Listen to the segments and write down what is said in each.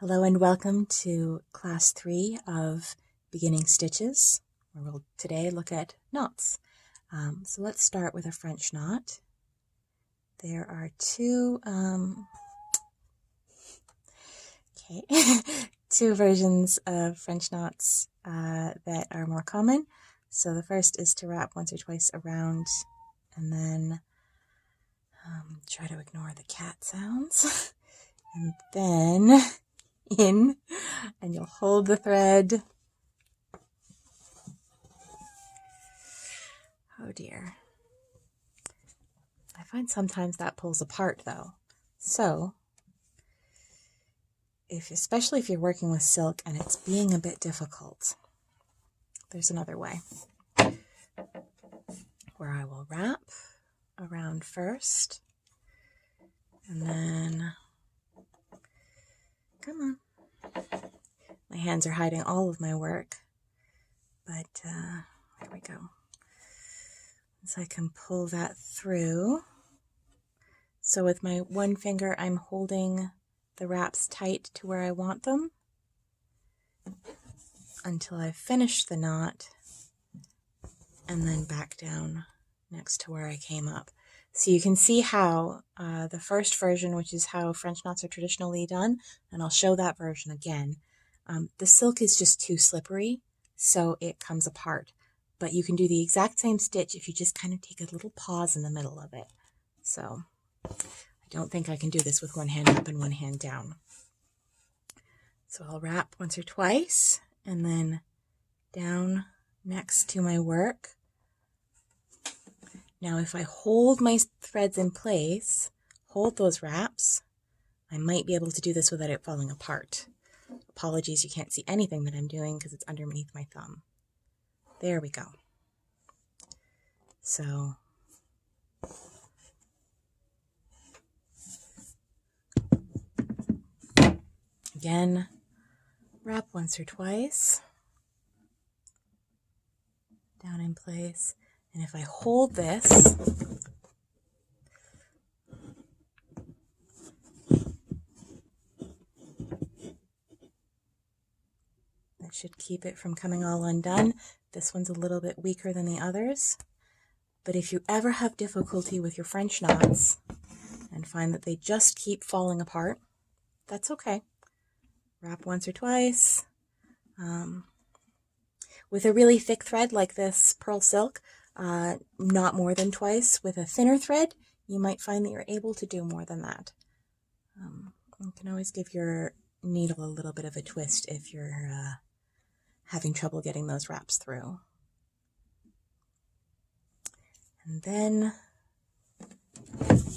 Hello and welcome to class 3 of beginning stitches, where we'll today look at knots. So let's start with a French knot. There are two versions of French knots that are more common. So the first is to wrap once or twice around and then try to ignore the cat sounds and then in, and you'll hold the thread. Oh dear. I find sometimes that pulls apart though. So, especially if you're working with silk and it's being a bit difficult, there's another way where I will wrap around first and then, come on. My hands are hiding all of my work, but there we go. So I can pull that through. So with my one finger, I'm holding the wraps tight to where I want them until I've finished the knot and then back down next to where I came up. So you can see how the first version, which is how French knots are traditionally done, and I'll show that version again, the silk is just too slippery, so it comes apart. But you can do the exact same stitch if you just kind of take a little pause in the middle of it. So I don't think I can do this with one hand up and one hand down. So I'll wrap once or twice and then down next to my work. Now if I hold my threads in place, hold those wraps, I might be able to do this without it falling apart. Apologies, you can't see anything that I'm doing because it's underneath my thumb. There we go. So again, wrap once or twice, down in place, and if I hold this, that should keep it from coming all undone. This one's a little bit weaker than the others, but if you ever have difficulty with your French knots and find that they just keep falling apart, that's okay. Wrap once or twice. With a really thick thread like this pearl silk, not more than twice. With a thinner thread, you might find that you're able to do more than that. You can always give your needle a little bit of a twist if you're having trouble getting those wraps through. And then,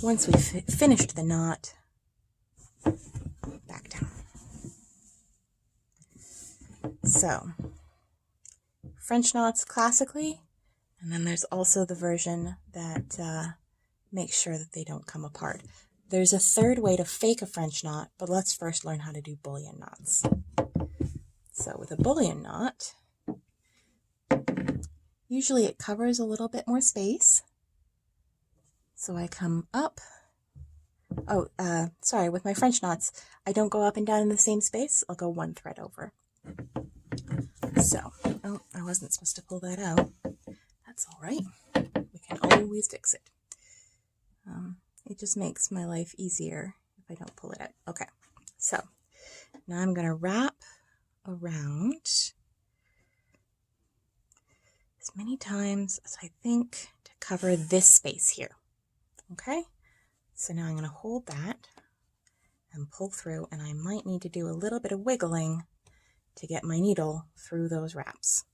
once we've finished the knot, back down. So, French knots classically, and then there's also the version that makes sure that they don't come apart. There's a third way to fake a French knot, but let's first learn how to do bullion knots. So with a bullion knot, usually it covers a little bit more space. So I come up. Sorry, with my French knots, I don't go up and down in the same space. I'll go one thread over. So, I wasn't supposed to pull that out. That's all right. We can always fix it. It just makes my life easier if I don't pull it out. Okay, so now I'm going to wrap around as many times as I think to cover this space here. Okay, so now I'm going to hold that and pull through, and I might need to do a little bit of wiggling to get my needle through those wraps.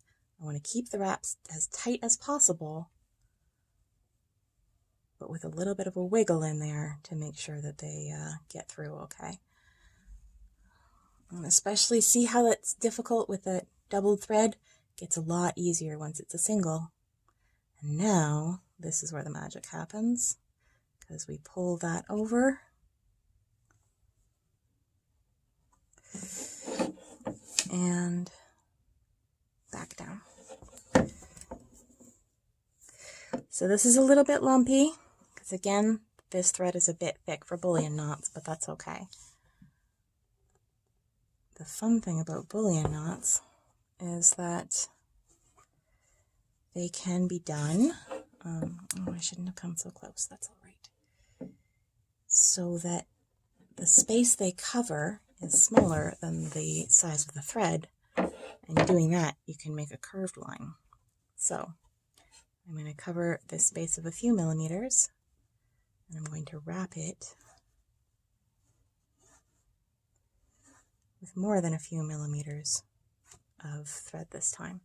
I want to keep the wraps as tight as possible, but with a little bit of a wiggle in there to make sure that they get through okay. And especially see how that's difficult with a doubled thread. It gets a lot easier once it's a single. And now, this is where the magic happens, because we pull that over. And back down. So this is a little bit lumpy, because again, this thread is a bit thick for bullion knots, but that's okay. fun thing about bullion knots is that they can be done, oh, I shouldn't have come so close, that's all right, so that the space they cover is smaller than the size of the thread, and doing that you can make a curved line. So I'm going to cover this space of a few millimeters, and I'm going to wrap it with more than a few millimeters of thread this time.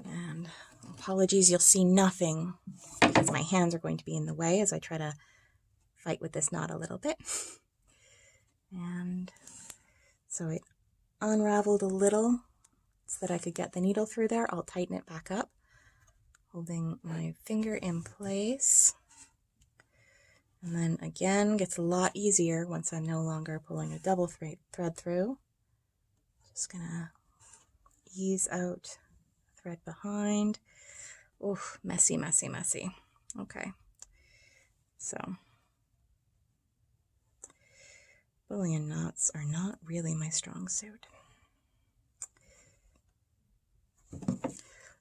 And apologies, you'll see nothing because my hands are going to be in the way as I try to fight with this knot a little bit. And so it unraveled a little so that I could get the needle through there. I'll tighten it back up, holding my finger in place. And then again, gets a lot easier once I'm no longer pulling a double thread through. Just gonna ease out the thread behind. Oh, messy, messy, messy. Okay, so bullion knots are not really my strong suit.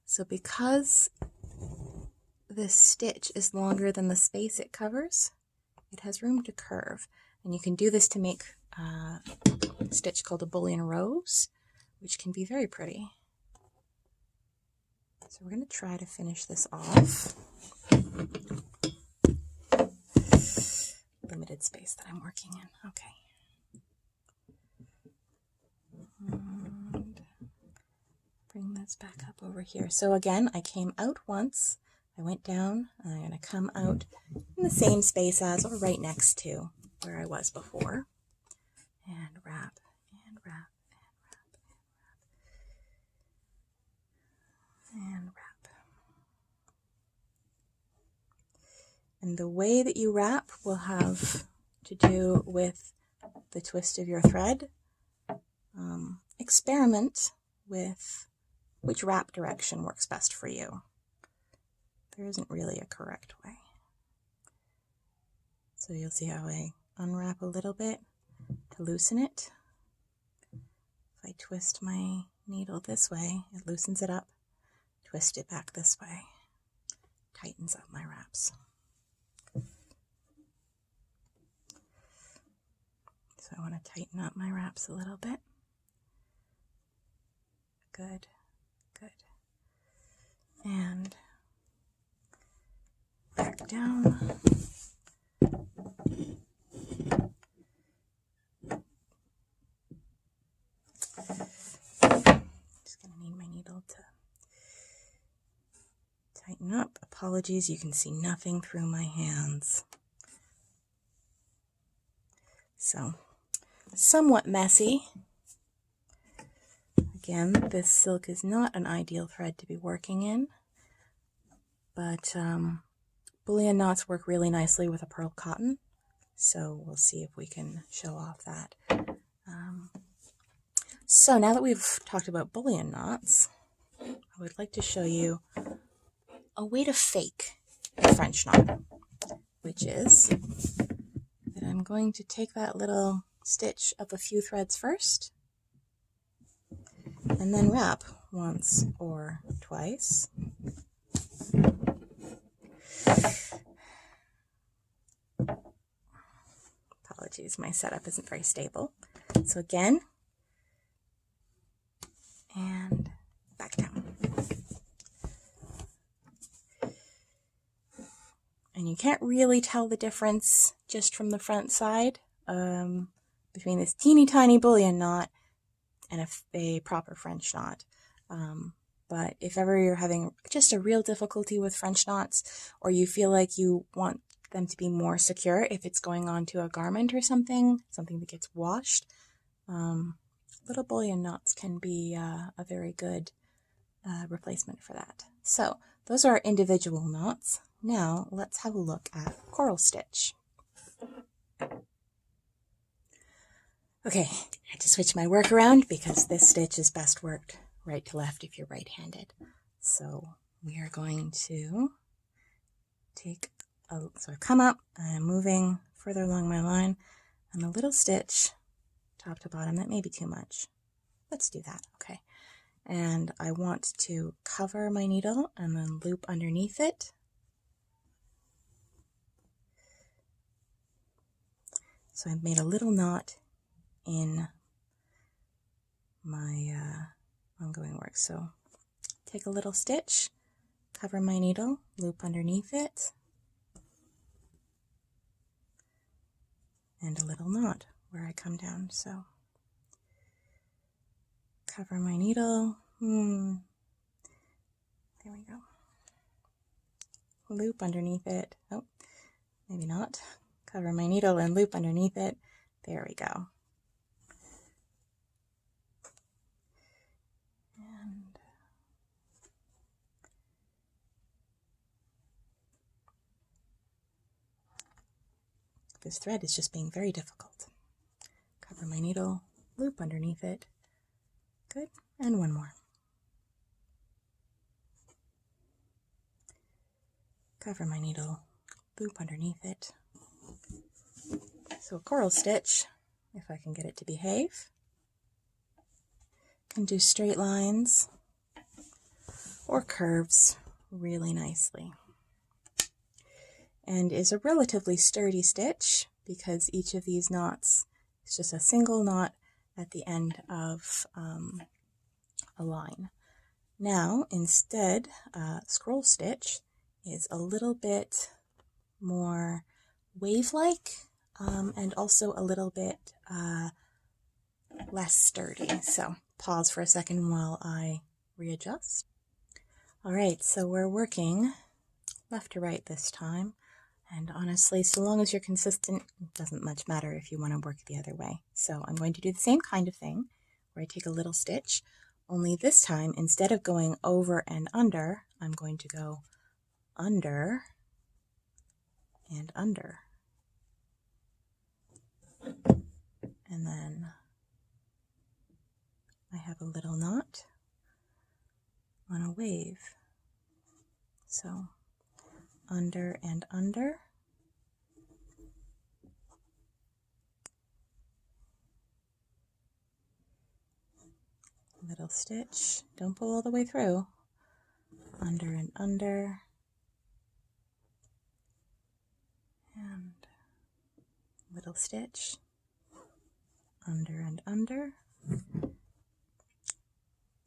So because this stitch is longer than the space it covers, it has room to curve. And you can do this to make a stitch called a bullion rose, which can be very pretty. So we're going to try to finish this off. Limited space that I'm working in. Okay. And bring this back up over here. So again, I came out once, I went down, and I'm going to come out in the same space as or right next to where I was before. And wrap, and wrap, and wrap, and wrap. And the way that you wrap will have to do with the twist of your thread. Experiment with which wrap direction works best for you. There isn't really a correct way. So you'll see how I unwrap a little bit to loosen it. If I twist my needle this way, it loosens it up. Twist it back this way, tightens up my wraps. So I want to tighten up my wraps a little bit. Good, good. And back down. Just going to need my needle to tighten up. Apologies, you can see nothing through my hands. So, somewhat messy. Again, this silk is not an ideal thread to be working in, but bullion knots work really nicely with a pearl cotton, so we'll see if we can show off that. So now that we've talked about bullion knots, I would like to show you a way to fake a French knot, which is that I'm going to take that little stitch of a few threads first, and then wrap once or twice. Apologies, my setup isn't very stable. So again, and back down. And you can't really tell the difference just from the front side between this teeny tiny bullion knot and a proper French knot. But if ever you're having just a real difficulty with French knots, or you feel like you want them to be more secure if it's going onto a garment or something that gets washed, little bullion knots can be a very good replacement for that. So those are our individual knots. Now let's have a look at coral stitch. Okay, I had to switch my work around because this stitch is best worked right to left if you're right-handed. So we are going to so I've come up, I'm moving further along my line, and a little stitch top to bottom. That may be too much. Let's do that. Okay. And I want to cover my needle and then loop underneath it. So I've made a little knot in my ongoing work. So take a little stitch, cover my needle, loop underneath it, and a little knot where I come down. So cover my needle, there we go, loop underneath it, oh, maybe not, cover my needle and loop underneath it, there we go. And this thread is just being very difficult. Cover my needle, loop underneath it, good, and one more. Cover my needle, loop underneath it. So a coral stitch, if I can get it to behave, can do straight lines or curves really nicely. And is a relatively sturdy stitch because each of these knots is just a single knot at the end of a line. Now, instead, scroll stitch is a little bit more wave-like and also a little bit less sturdy. So pause for a second while I readjust. All right, so we're working left to right this time. And honestly, so long as you're consistent, it doesn't much matter if you want to work the other way. So I'm going to do the same kind of thing where I take a little stitch, only this time, instead of going over and under, I'm going to go under and under. And then I have a little knot on a wave. So under and under. Little stitch, don't pull all the way through. Under and under. And little stitch, under and under.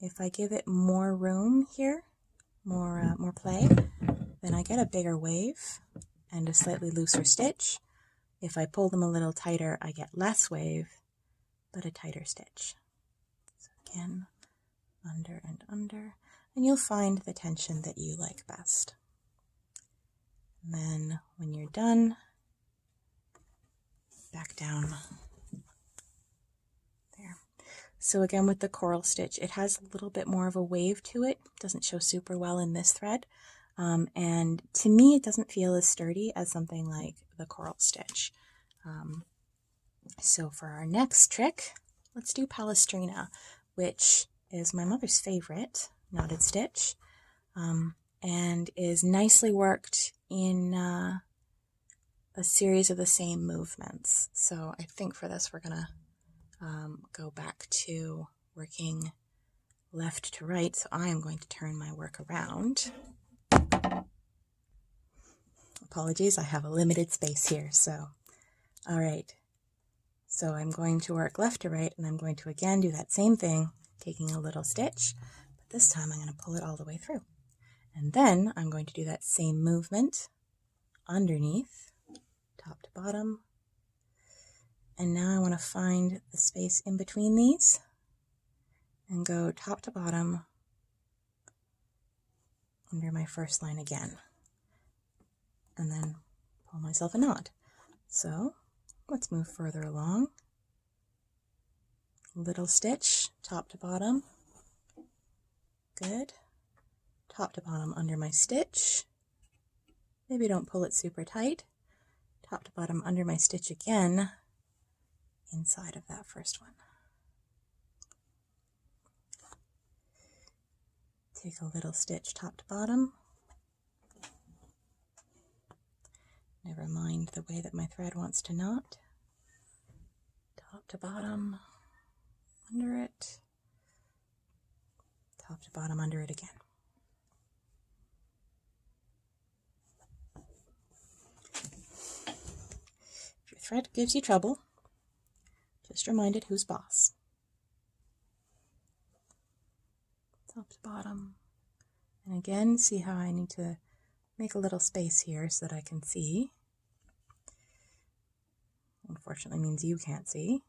If I give it more room here, more play, then I get a bigger wave and a slightly looser stitch. If I pull them a little tighter, I get less wave, but a tighter stitch. So again, under and under, and you'll find the tension that you like best. And then when you're done, back down there. So again, with the coral stitch, it has a little bit more of a wave to it. It doesn't show super well in this thread. And to me, it doesn't feel as sturdy as something like the coral stitch. So for our next trick, let's do Palestrina, which is my mother's favorite knotted stitch, and is nicely worked in a series of the same movements. So I think for this we're gonna go back to working left to right. So I am going to turn my work around. Apologies, I have a limited space here. So, all right. So I'm going to work left to right, and I'm going to again do that same thing, taking a little stitch, but this time I'm going to pull it all the way through. And then I'm going to do that same movement underneath, top to bottom. And now I want to find the space in between these and go top to bottom under my first line again. And then pull myself a knot. So let's move further along. Little stitch, top to bottom. Good. Top to bottom under my stitch. Maybe don't pull it super tight. Top to bottom under my stitch again, inside of that first one. Take a little stitch top to bottom. Never mind the way that my thread wants to knot. Top top to bottom, under it, top to bottom, under it again. If your thread gives you trouble, just remind it who's boss. Top to bottom. And again, see how I need to make a little space here so that I can see. Unfortunately means you can't see.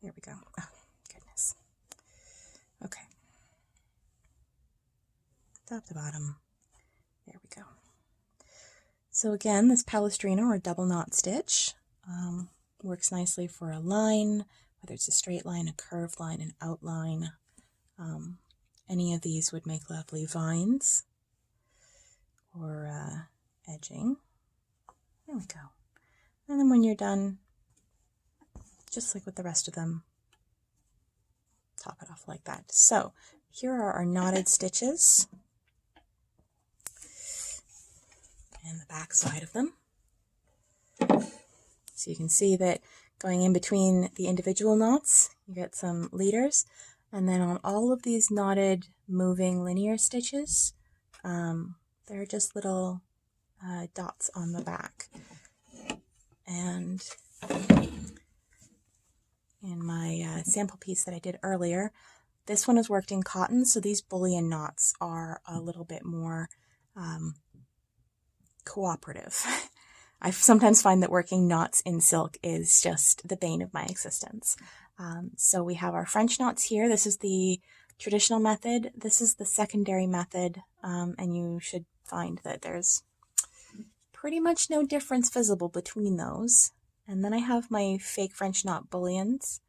There we go. Oh, goodness. Okay. Top to bottom. There we go. So again, this Palestrina or double knot stitch works nicely for a line, whether it's a straight line, a curved line, an outline. Any of these would make lovely vines or edging. There we go. And then when you're done, just like with the rest of them, top it off like that. So here are our knotted stitches and the back side of them. So you can see that going in between the individual knots, you get some leaders. And then on all of these knotted moving linear stitches, they're just little dots on the back. And in my sample piece that I did earlier, this one is worked in cotton, so these bullion knots are a little bit more cooperative. I sometimes find that working knots in silk is just the bane of my existence. So we have our French knots here. This is the traditional method. This is the secondary method, and you should find that there's pretty much no difference visible between those. And then I have my fake French knot bullions,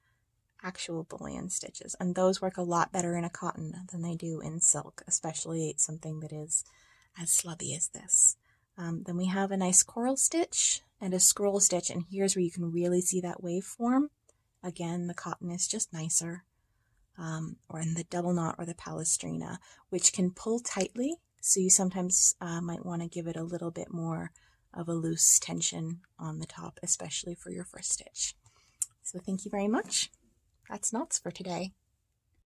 actual bullion stitches, and those work a lot better in a cotton than they do in silk, especially something that is as slubby as this. Then we have a nice coral stitch and a scroll stitch, and here's where you can really see that waveform. Again, the cotton is just nicer, or in the double knot or the Palestrina, which can pull tightly, so you sometimes might want to give it a little bit more of a loose tension on the top, especially for your first stitch. So thank you very much. That's knots for today.